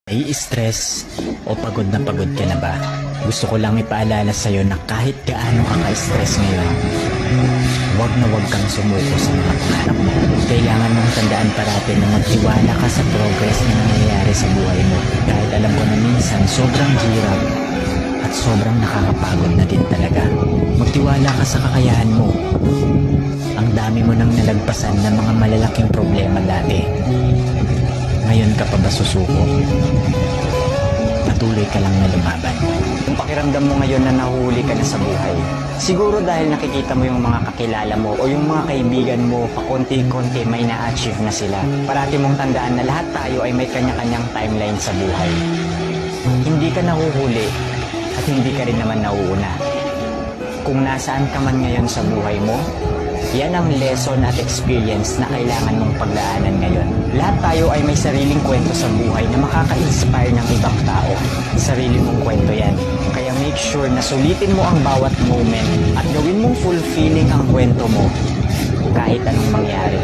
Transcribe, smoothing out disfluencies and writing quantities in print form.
Nai-stress o pagod na pagod ka na ba? Gusto ko lang ipaalala sa'yo na kahit gaano ka ka-stress ngayon, huwag kang sumuko sa mga pangarap mo. Kailangan mong tandaan parati na magtiwala ka sa progress na nangyayari sa buhay mo. Kahit alam ko na minsan sobrang hirap at sobrang nakakapagod na din talaga. Magtiwala ka sa kakayahan mo. Ang dami mo nang nalagpasan ng mga malalaking problema dati. Ngayon ka pa ba susuko? Patuloy ka lang na lumaban. Kung pakiramdam mo ngayon na nahuhuli ka na sa buhay, siguro dahil nakikita mo yung mga kakilala mo o yung mga kaibigan mo, pakonti-konti may na-achieve na sila. Parati mong tandaan na lahat tayo ay may kanya-kanyang timeline sa buhay. Hindi ka nahuhuli at hindi ka rin naman nauuna. Kung nasaan ka man ngayon sa buhay mo, yan ang lesson at experience na kailangan mong pagdaanan ngayon. Lahat tayo ay may sariling kwento sa buhay na makaka-inspire ng ibang tao. Sarili mong kwento yan. Kaya make sure na sulitin mo ang bawat moment at gawin mong fulfilling ang kwento mo kahit anong mangyari.